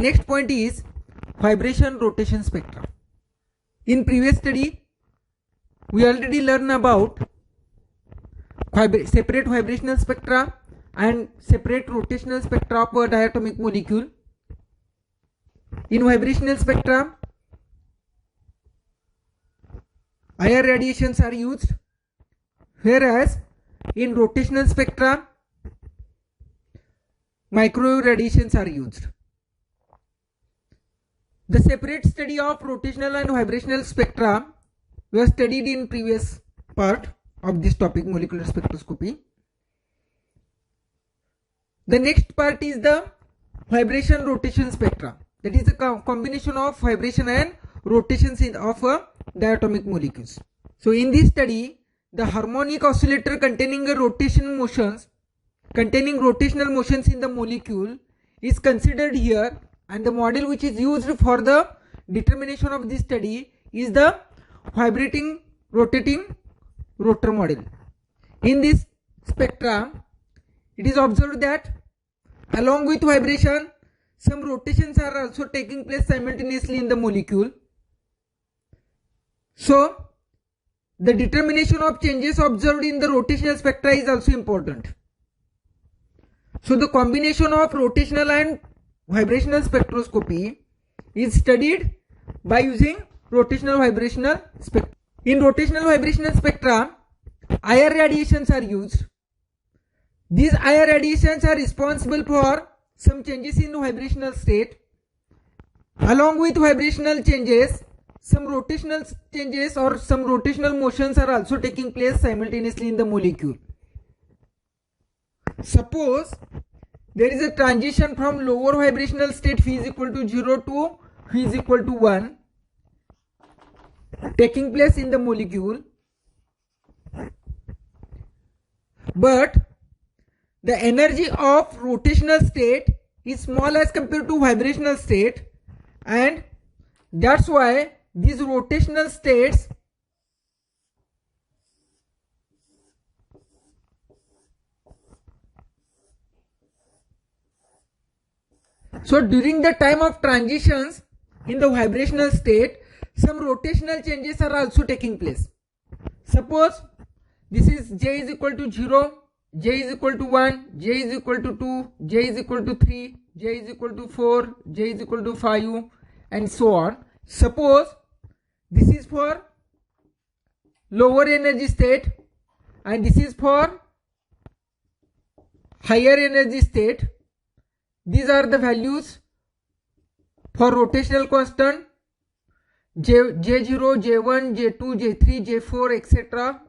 next point is vibration rotation spectra. In previous study, we already learned about separate vibrational spectra and separate rotational spectra of a diatomic molecule. In vibrational spectra, IR radiations are used, whereas in rotational spectra, microwave radiations are used. The separate study of rotational and vibrational spectra was studied in previous part of this topic, molecular spectroscopy. The next part is the vibration rotation spectra. That is a combination of vibration and rotations of diatomic molecules. So in this study, the harmonic oscillator containing rotational motions in the molecule is considered here, and the model which is used for the determination of this study is the vibrating rotating rotor model. In this spectra, it is observed that along with vibration, some rotations are also taking place simultaneously in the molecule. So the determination of changes observed in the rotational spectra is also important. So the combination of rotational and vibrational spectroscopy is studied by using rotational vibrational spectra. In rotational vibrational spectra, IR radiations are used. These IR radiations are responsible for some changes in the vibrational state. Along with vibrational changes, some rotational changes or some rotational motions are also taking place simultaneously in the molecule. Suppose there is a transition from lower vibrational state phi is equal to 0 to phi is equal to 1 taking place in the molecule, but the energy of rotational state is small as compared to vibrational state, and that's why these rotational states so during the time of transitions in the vibrational state, some rotational changes are also taking place. Suppose this is J is equal to 0, J is equal to 1, J is equal to 2, J is equal to 3, J is equal to 4, J is equal to 5, and so on. Suppose this is for lower energy state and this is for higher energy state. These are the values for rotational constant J0, J1, J2, J3, J4, etc.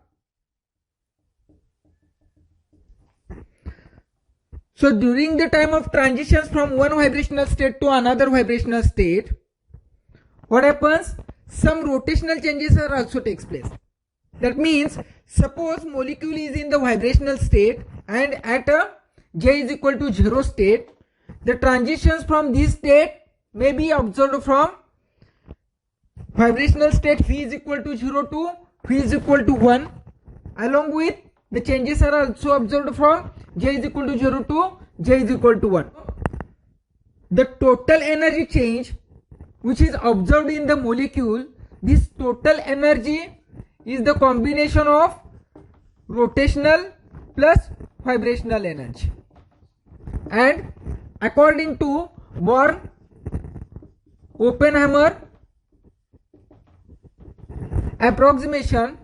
So during the time of transitions from one vibrational state to another vibrational state, what happens? Some rotational changes are also takes place. That means suppose molecule is in the vibrational state and at a J is equal to 0 state, the transitions from this state may be observed from vibrational state phi is equal to 0 to phi is equal to 1. Along with the changes are also observed from J is equal to 0 to J is equal to 1. The total energy change which is observed in the molecule, this total energy is the combination of rotational plus vibrational energy. And according to Born Oppenheimer approximation,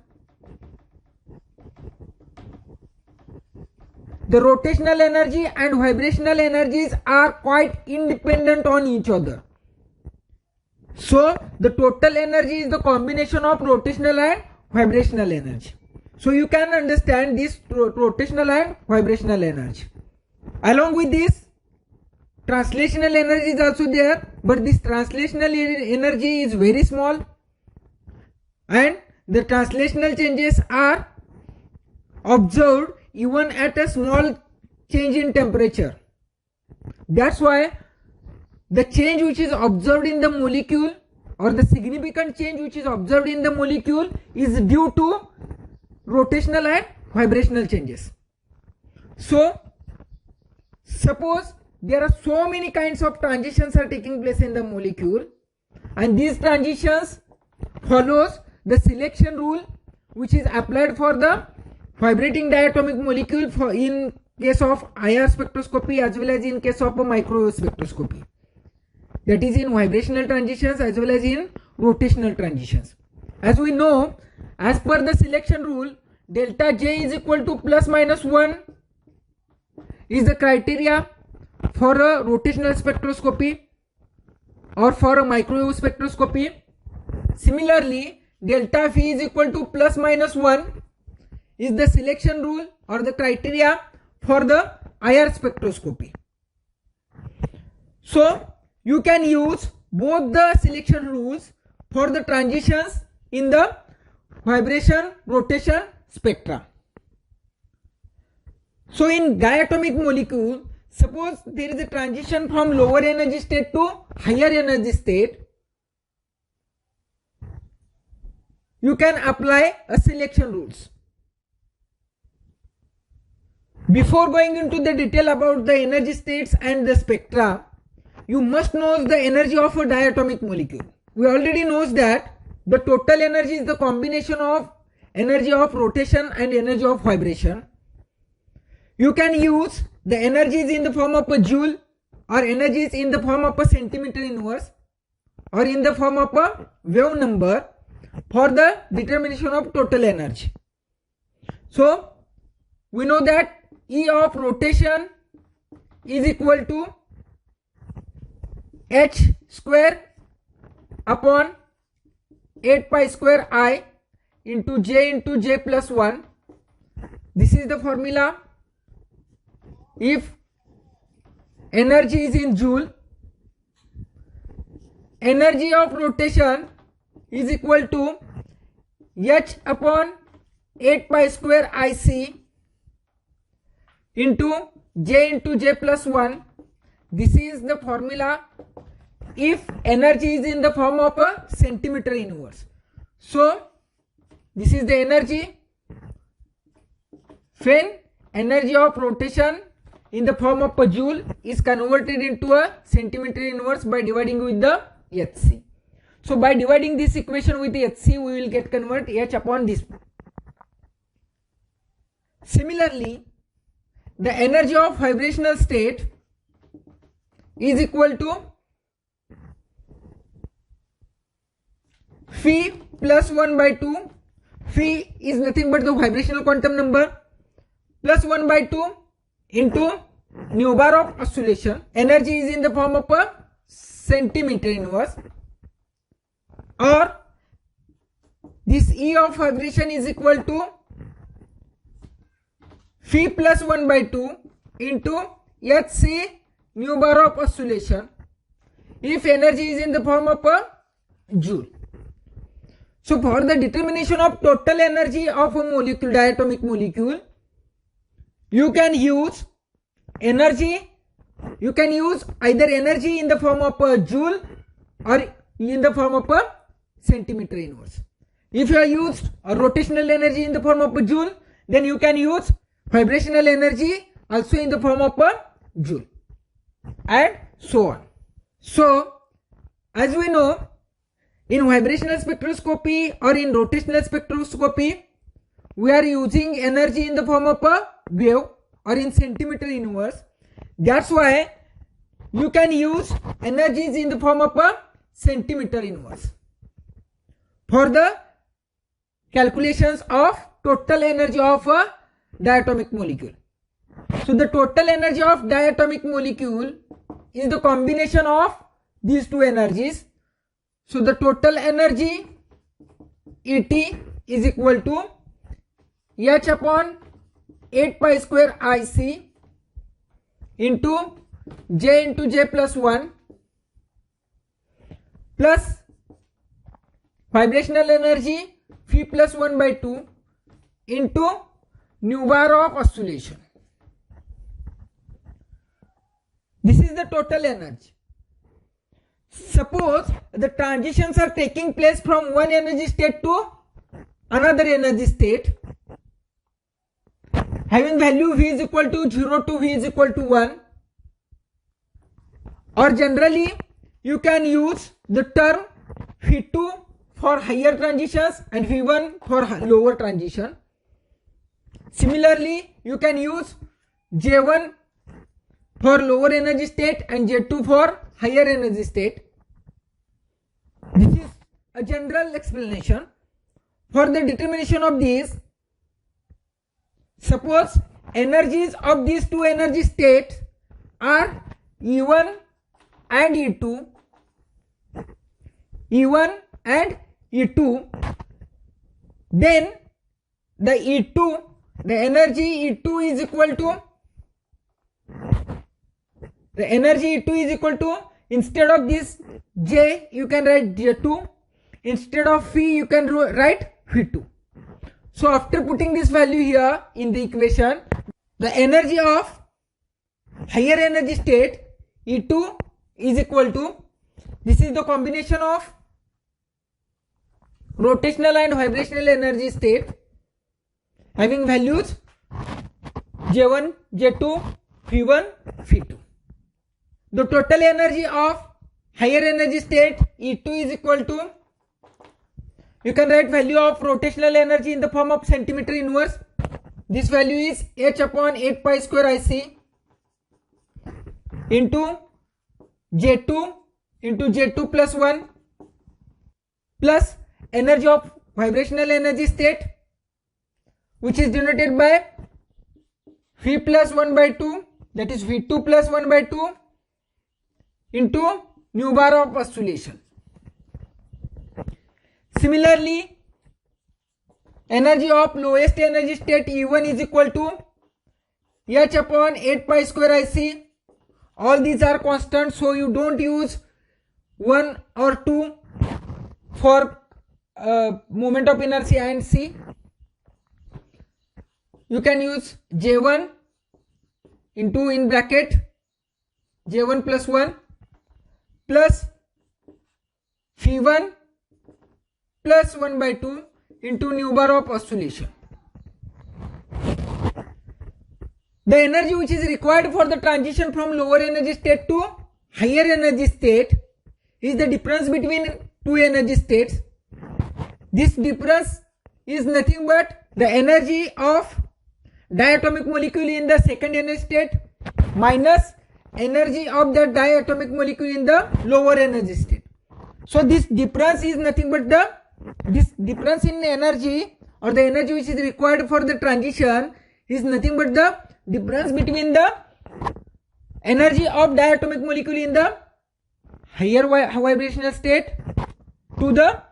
the rotational energy and vibrational energies are quite independent on each other. So the total energy is the combination of rotational and vibrational energy. So you can understand this rotational and vibrational energy. Along with this, translational energy is also there, but this translational energy is very small and the translational changes are observed even at a small change in temperature. That's why the change which is observed in the molecule or the significant change which is observed in the molecule is due to rotational and vibrational changes. So suppose there are so many kinds of transitions are taking place in the molecule, and these transitions follows the selection rule which is applied for the vibrating diatomic molecule for in case of IR spectroscopy as well as in case of microwave spectroscopy. That is in vibrational transitions as well as in rotational transitions. As we know, as per the selection rule, delta J is equal to plus minus 1 is the criteria for a rotational spectroscopy or for a microwave spectroscopy. Similarly, delta phi is equal to plus minus 1 is the selection rule or the criteria for the IR spectroscopy. So, you can use both the selection rules for the transitions in the vibration rotation spectra. So, in diatomic molecule, suppose there is a transition from lower energy state to higher energy state, you can apply a selection rules. Before going into the detail about the energy states and the spectra, you must know the energy of a diatomic molecule. We already know that the total energy is the combination of energy of rotation and energy of vibration. You can use the energies in the form of a joule or energies in the form of a centimeter inverse or in the form of a wave number for the determination of total energy. So, we know that E of rotation is equal to h square upon 8 pi square I into j plus 1. This is the formula. If energy is in joule, energy of rotation is equal to h upon 8 pi square IC into j plus 1. This is the formula if energy is in the form of a centimeter inverse. So, this is the energy when energy of rotation in the form of a joule is converted into a centimeter inverse by dividing with the Hc. So, by dividing this equation with the Hc, we will get convert h upon this. Similarly, the energy of vibrational state is equal to phi plus 1 by 2. Phi is nothing but the vibrational quantum number plus 1 by 2 into nu bar of oscillation. Energy is in the form of a centimeter inverse, or this E of vibration is equal to phi plus 1 by 2 into Hc nu bar of oscillation if energy is in the form of a joule. So, for the determination of total energy of a molecule, diatomic molecule, you can use energy, you can use either energy in the form of a joule or in the form of a centimeter inverse. If you have used a rotational energy in the form of a joule, then you can use vibrational energy also in the form of a joule, and so on. So, as we know, in vibrational spectroscopy or in rotational spectroscopy, we are using energy in the form of a wave or in centimeter inverse. That's why you can use energies in the form of a centimeter inverse for the calculations of total energy of a diatomic molecule. So, the total energy of diatomic molecule is the combination of these two energies. So, the total energy Et is equal to h upon 8 pi square IC into j plus 1 plus vibrational energy phi plus 1 by 2 into nu bar of oscillation. This is the total energy. Suppose the transitions are taking place from one energy state to another energy state, having value V is equal to 0 to V is equal to 1. or generally you can use the term V2 for higher transitions and V1 for lower transition. Similarly, you can use J1 for lower energy state and J2 for higher energy state. This is a general explanation. For the determination of these, suppose energies of these two energy states are E1 and E2, E1 and E2, then the E2, the energy E2 is equal to, instead of this J you can write J2, instead of V you can write V2. So after putting this value here in the equation, the energy of higher energy state E2 is equal to, this is the combination of rotational and vibrational energy state having values J1, J2, V1, V2. The total energy of higher energy state E2 is equal to, you can write value of rotational energy in the form of centimeter inverse. This value is H upon 8 pi square IC into J2 plus 1 plus energy of vibrational energy state, which is denoted by V plus 1 by 2, that is V2 plus 1 by 2 into nu bar of oscillation. Similarly, energy of lowest energy state E1 is equal to H upon 8 pi square IC. All these are constant, so you don't use 1 or 2 for moment of inertia and C. You can use J1 into in bracket J1 plus 1 plus V1 plus 1 by 2 into nu bar of oscillation. The energy which is required for the transition from lower energy state to higher energy state is the difference between two energy states. This difference is nothing but the energy of diatomic molecule in the second energy state minus energy of the diatomic molecule in the lower energy state. So this difference is nothing but this difference in energy, or the energy which is required for the transition is nothing but the difference between the energy of diatomic molecule in the higher vibrational state to the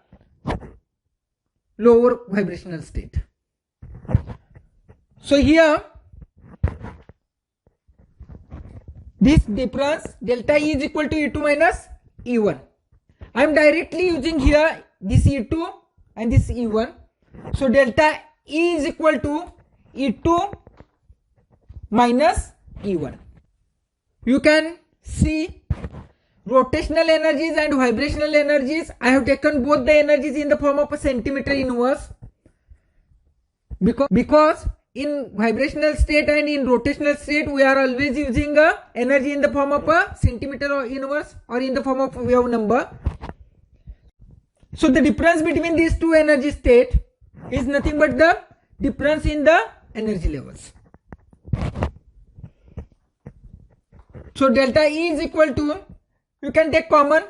lower vibrational state. So here this difference delta E is equal to E2 minus E1. I am directly using here this E2 and this E1. So delta E is equal to E2 minus E1. You can see rotational energies and vibrational energies. I have taken both the energies in the form of a centimeter inverse because in vibrational state and in rotational state we are always using a energy in the form of a centimeter inverse or in the form of wave number. So the difference between these two energy state is nothing but the difference in the energy levels. So delta E is equal to, you can take common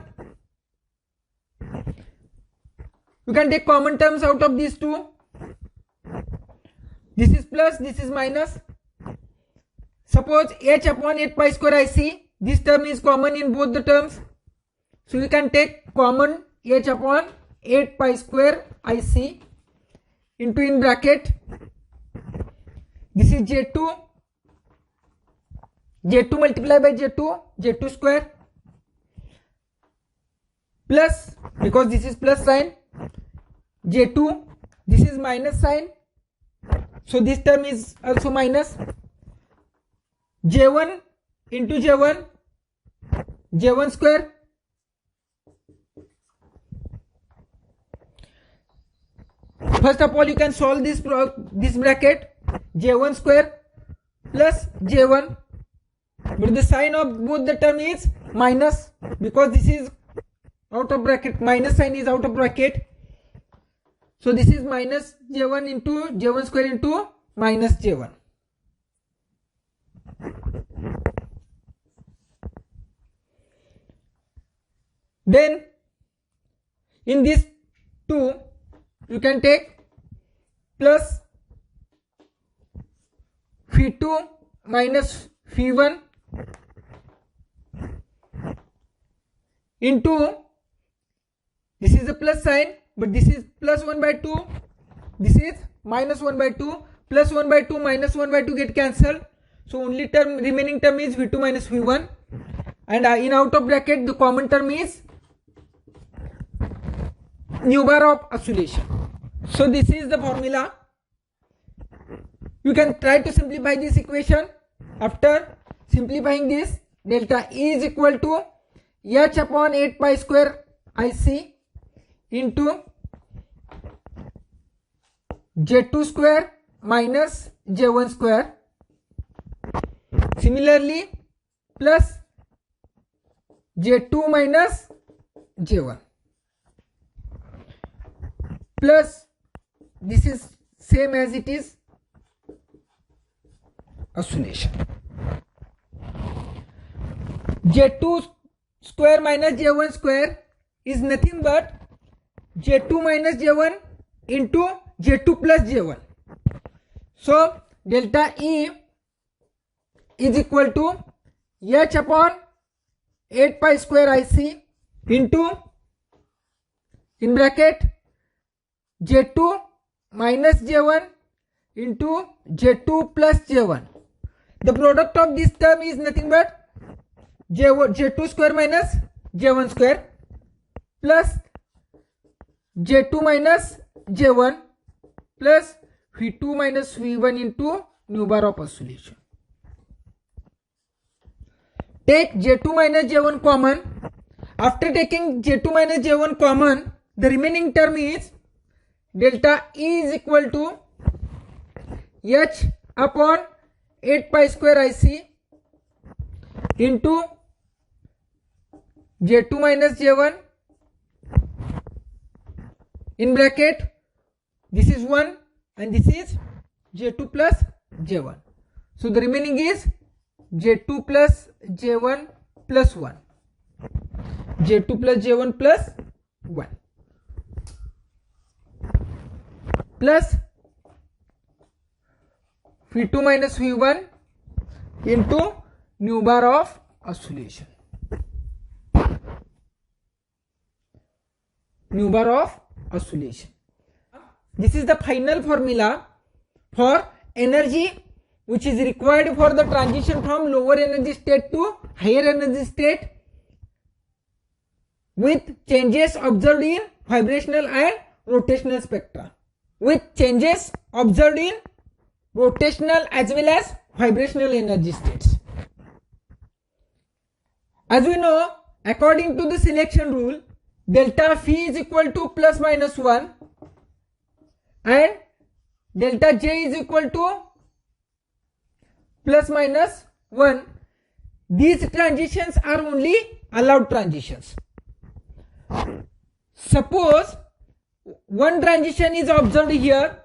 terms out of these two. This is plus, this is minus. Suppose H upon 8 pi square IC, this term is common in both the terms. So you can take common H upon 8 pi square IC into in bracket. This is J2 multiplied by J2 square plus, because this is plus sign, J2, this is minus sign, so this term is also minus. J1 into J1 square first of all you can solve this bracket, J1 square plus J1 but the sign of both the term is minus, because this is out of bracket, minus sign is out of bracket. So this is minus J1 into J1 square into minus J1. Then in this 2 you can take plus Phi2 minus Phi1 into, this is a plus sign, but this is plus 1 by 2, this is minus 1 by 2, plus 1 by 2 minus 1 by 2 get cancelled, so only term, remaining term is V2 minus V1, and in out of bracket the common term is nu bar of oscillation. So this is the formula. You can try to simplify this equation. After simplifying this, delta E is equal to H upon 8 pi square IC into J2 square minus J1 square. Similarly, plus J2 minus J1 plus, this is same as it is oscillation. J2 square minus J1 square is nothing but J2 minus J1 into J2 plus J1. So delta E is equal to H upon 8 pi square IC into, in bracket, J2 minus J1 into J2 plus J1. The product of this term is nothing but J2 square minus J1 square plus J2 minus J1 plus V2 minus V1 into nu bar of oscillation. Take J2 minus J1 common. After taking J2 minus J1 common, the remaining term is delta E is equal to H upon 8 pi square IC into J2 minus J1, in bracket, this is 1 and this is J2 plus J1. So the remaining is J2 plus J1 plus 1. J2 plus J1 plus 1. Plus V2 minus V1 into nu bar of oscillation. Nu bar of oscillation. This is the final formula for energy which is required for the transition from lower energy state to higher energy state with changes observed in vibrational and rotational spectra. With changes observed in rotational as well as vibrational energy states. As we know, according to the selection rule, delta phi is equal to plus minus 1 and delta j is equal to plus minus 1. These transitions are only allowed transitions. Suppose one transition is observed here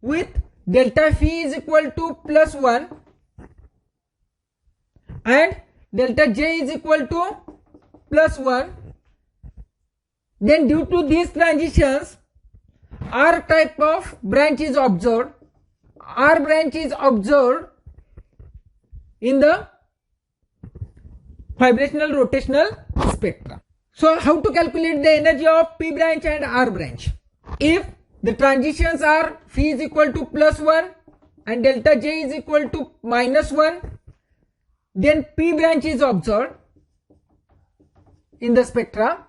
with delta phi is equal to plus 1 and delta j is equal to plus 1. Then due to these transitions, R type of branch is observed. R branch is observed in the vibrational rotational spectra. So how to calculate the energy of P branch and R branch? If the transitions are phi is equal to plus 1 and delta j is equal to minus 1, then P branch is observed in the spectra,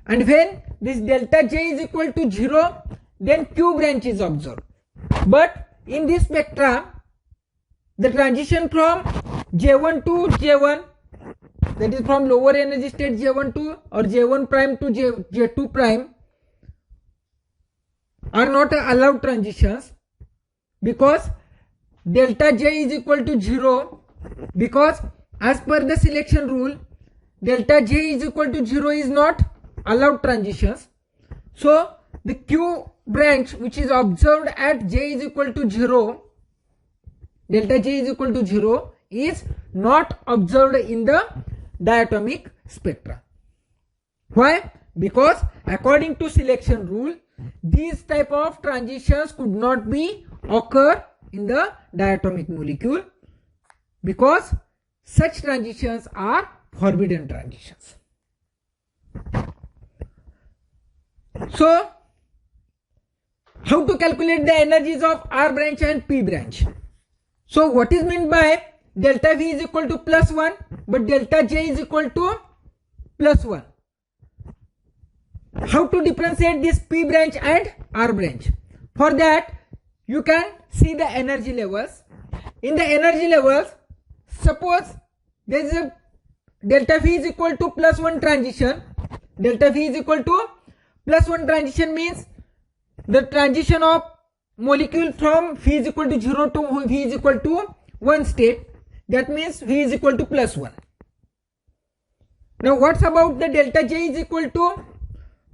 and when this delta j is equal to 0, then Q branch is observed. But in this spectra, the transition from J1 to J1, that is from lower energy state J1 to or J1 prime to J2 prime, are not allowed transitions because delta j is equal to 0 Because as per the selection rule, delta J is equal to 0 is not allowed transitions. So the Q branch which is observed at J is equal to 0, delta J is equal to 0 is not observed in the diatomic spectra. Why? Because according to selection rule, these type of transitions could not be occur in the diatomic molecule, because such transitions are forbidden transitions. So, how to calculate the energies of R branch and P branch? So, what is meant by delta V is equal to plus 1, but delta J is equal to plus 1? How to differentiate this P branch and R branch? For that, you can see the energy levels. In the energy levels, suppose there is a delta V is equal to plus 1 transition. Delta V is equal to plus 1 transition means the transition of molecule from V is equal to 0 to V is equal to 1 state. That means V is equal to plus 1. Now what's about the delta J is equal to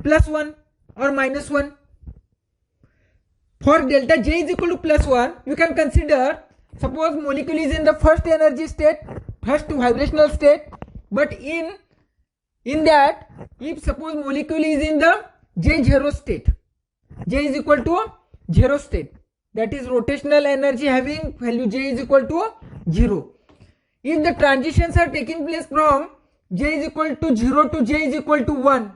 plus 1 or minus 1? For delta J is equal to plus 1, you can consider, suppose molecule is in the first energy state, first vibrational state, but in that, if suppose molecule is in the J0 state, J is equal to 0 state, that is rotational energy having value J is equal to 0. If the transitions are taking place from J is equal to 0 to J is equal to 1,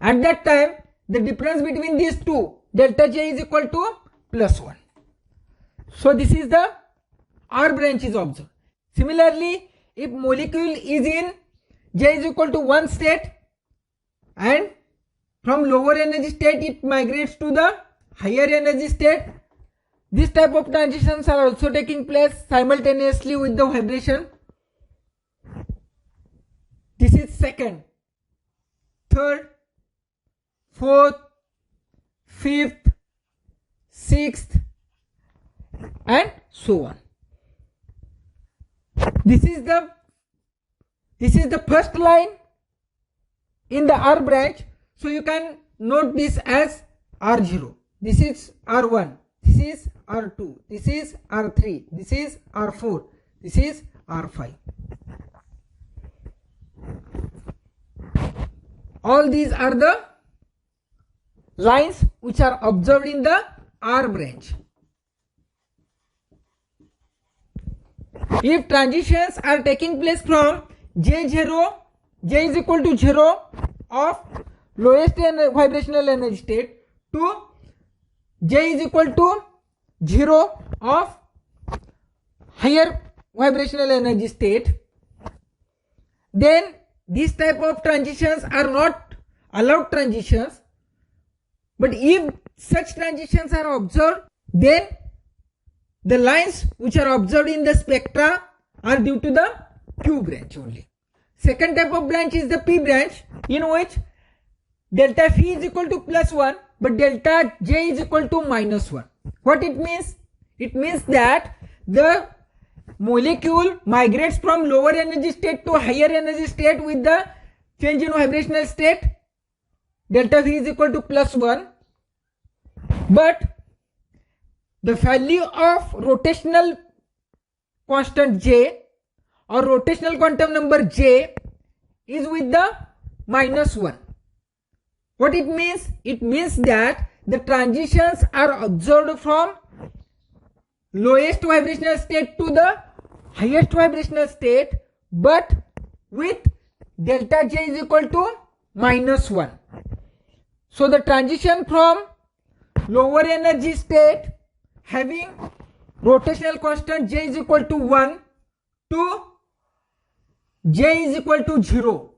at that time the difference between these two, delta J is equal to plus 1. So this is the R branch is observed. Similarly, if molecule is in J is equal to 1 state and from lower energy state it migrates to the higher energy state, this type of transitions are also taking place simultaneously with the vibration. This is second, third, fourth, fifth, sixth, and so on. This is the first line in the R branch. So you can note this as R0. This is R1. This is R2. This is R3. This is R4. This is R5. All these are the lines which are observed in the R branch. If transitions are taking place from J0, J is equal to 0 of lowest vibrational energy state to J is equal to 0 of higher vibrational energy state, then these type of transitions are not allowed transitions. But if such transitions are observed, then the lines which are observed in the spectra are due to the Q branch only. Second type of branch is the P branch, in which delta phi is equal to plus 1 but delta J is equal to minus 1. What it means? It means that the molecule migrates from lower energy state to higher energy state with the change in vibrational state. Delta phi is equal to plus 1, but the value of rotational constant J or rotational quantum number J is with the minus 1. What it means? It means that the transitions are observed from lowest vibrational state to the highest vibrational state, but with delta J is equal to minus 1. So the transition from lower energy state having rotational constant J is equal to 1 to J is equal to 0.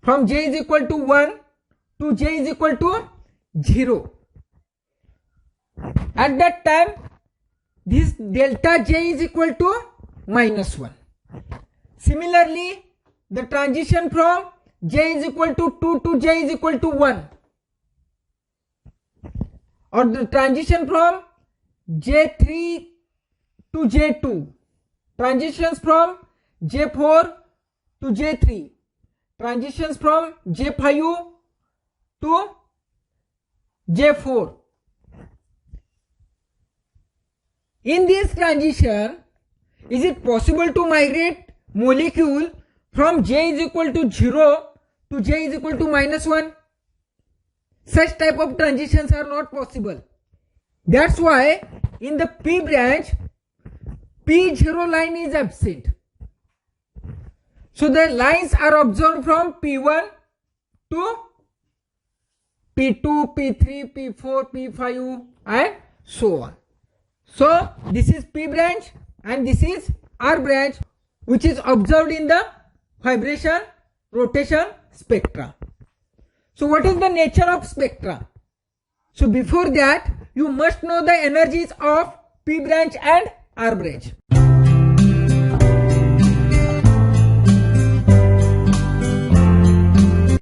From J is equal to 1 to J is equal to 0. At that time, this delta J is equal to minus 1. Similarly, the transition from J is equal to 2 to J is equal to 1, or the transition from J3 to J2, transitions from J4 to J3, transitions from J5 to J4. In this transition, is it possible to migrate molecule from J is equal to 0 to J is equal to -1? Such type of transitions are not possible. That's why in the P branch, P0 line is absent. So the lines are observed from P1 to P2, P3, P4, P5 and so on. So this is P branch and this is R branch, which is observed in the vibration rotation spectra. So what is the nature of spectra? So before that, you must know the energies of P branch and R branch.